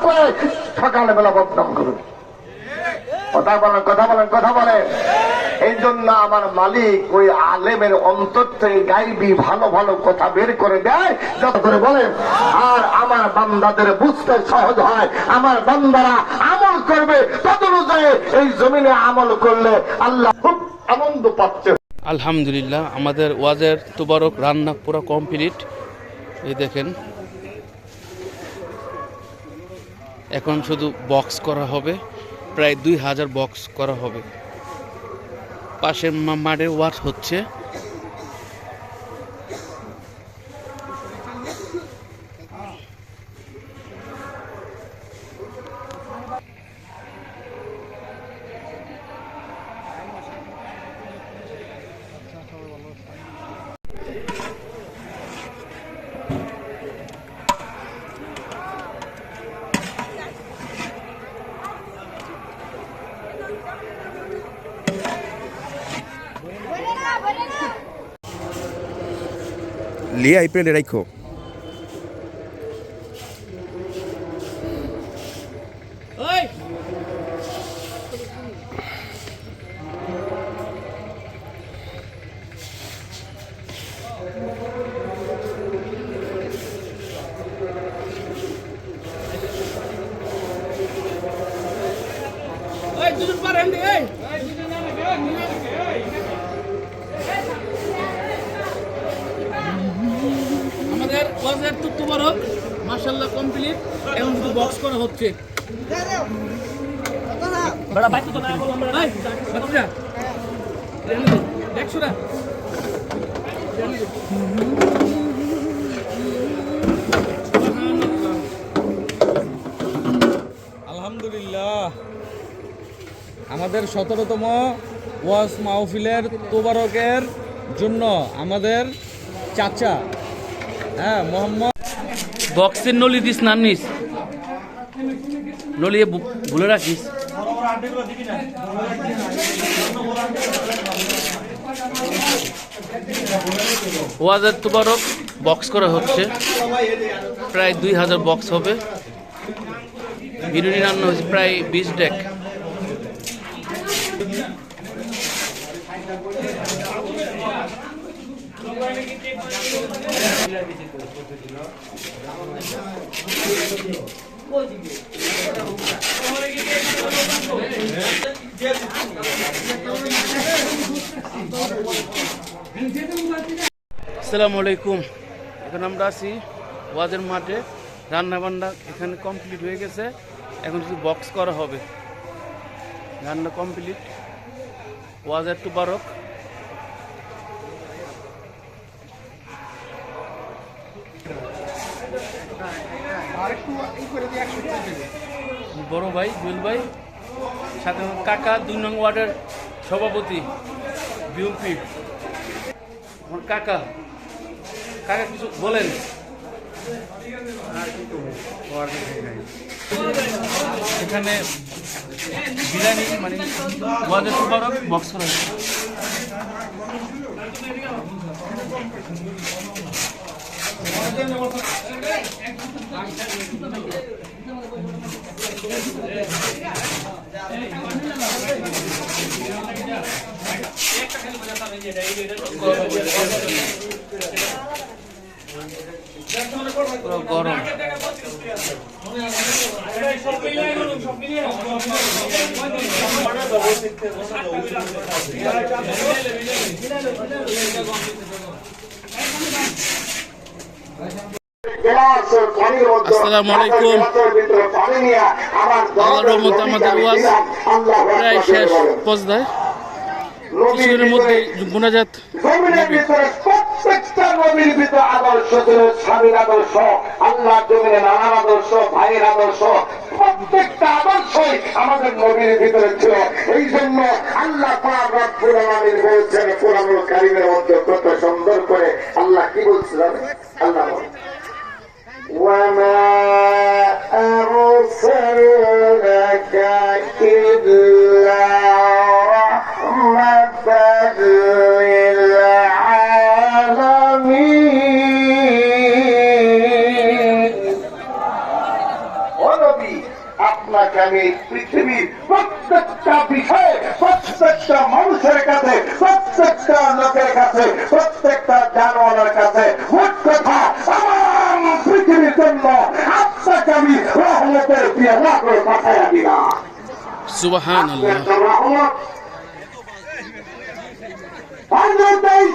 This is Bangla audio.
করে সকালবেলা বদনাম করবে। কথা বলেন, কথা বলেন, কথা বলেন। এই জন্য আমার মালিক ওই আলেমের অন্তর থেকে গাইবি ভালো ভালো কথা বের করে দেয়, যত করে বলেন। আর আমার বান্দাদের বুঝতে সহজ হয়, আমার বান্দারা আমল করবে তত অনুযায়ী এই জমিনে আমল করলে আল্লাহ খুব আনন্দ পাচ্ছে। আলহামদুলিল্লাহ, আমাদের ওয়াজের তুবারক রান্না পুরো কমপ্লিট। এই দেখেন, এখন শুধু বক্স করা হবে, প্রায় 2000 বক্স করা হবে। পাশের মাঠে ওয়াজ হচ্ছে। লিয়া আইপ্রেলে রাখো। আমাদের ওয়াজের তুবারক মাশাআল্লাহ কমপ্লিট, এখন শুধু বক্স করা হচ্ছে। বড় ভাই তো না বলো ভাই, বাচ্চা দেখছো না? আলহামদুলিল্লাহ, আমাদের 17তম ওয়াজ মাহফিলের তোবারকের জন্য আমাদের চাচা মোহাম্মদ বক্সের নলি দিস না, নিস নলিয়ে ভুলে রাখিস। ওয়াজের তুবারক বক্স করা হচ্ছে, প্রায় 2000 বক্স হবে। বিরিয়ানি রান্না হয়েছে প্রায় 20 ডেক। আসসালামু আলাইকুম। এখন আমরা আছি ওয়াজের মাঠে, রান্না বান্না এখানে কমপ্লিট হয়ে গেছে, এখন শুধু বক্স করা হবে। রান্না কমপ্লিট, ওয়াজের তুবারক। বড় ভাই জুয়েল ভাই, সাথে কাকা 2 নং ওয়ার্ডের সভাপতি বিএনপি। আমার কাকা, কাকা কিছু বলেন। এখানে বিরিয়ানি মানে ওয়াজের তুবারক বক্স করা হয়েছে। গরম আসসালামু আলাইকুম। আল্লাহর রহমতে আমাদের ওয়াজ প্রায় শেষ পর্যায়ে। কিছুদিনের মধ্যে মোনাজাত। প্রত্যেকটা নবীর ভিতরে আদর্শ ছিল, স্বামীর আদর্শ, আল্লাহ জমিনে নানার আদর্শ, ভাইয়ের আদর্শ, প্রত্যেকটা আদর্শই আমাদের নবীর ভিতরে ছিল। এই জন্য আল্লাহ পাক রব্বুল আলামিন বলছেন কোরআনুল কারীমের মধ্যে কত সুন্দর করে আল্লাহ কি বলছিলেন। আল্লাহ وما أرسلناك إلا رحمة للعالمين ও নবী, আপনাকে আমি এই পৃথিবীর প্রত্যেকটা বিষয়ে, প্রত্যেকটা মানুষের কাছে, প্রত্যেকটা লোকের কাছে, প্রত্যেকটা জানোয়ারের কাছে, মোট কথা তাম পৃথিবীর জন্য আপনাকে আমি রহমতের দিয়ে না করে পাঠাইয়া দিলাম। সুবহানাল্লাহ। রহমত বাংলাদেশ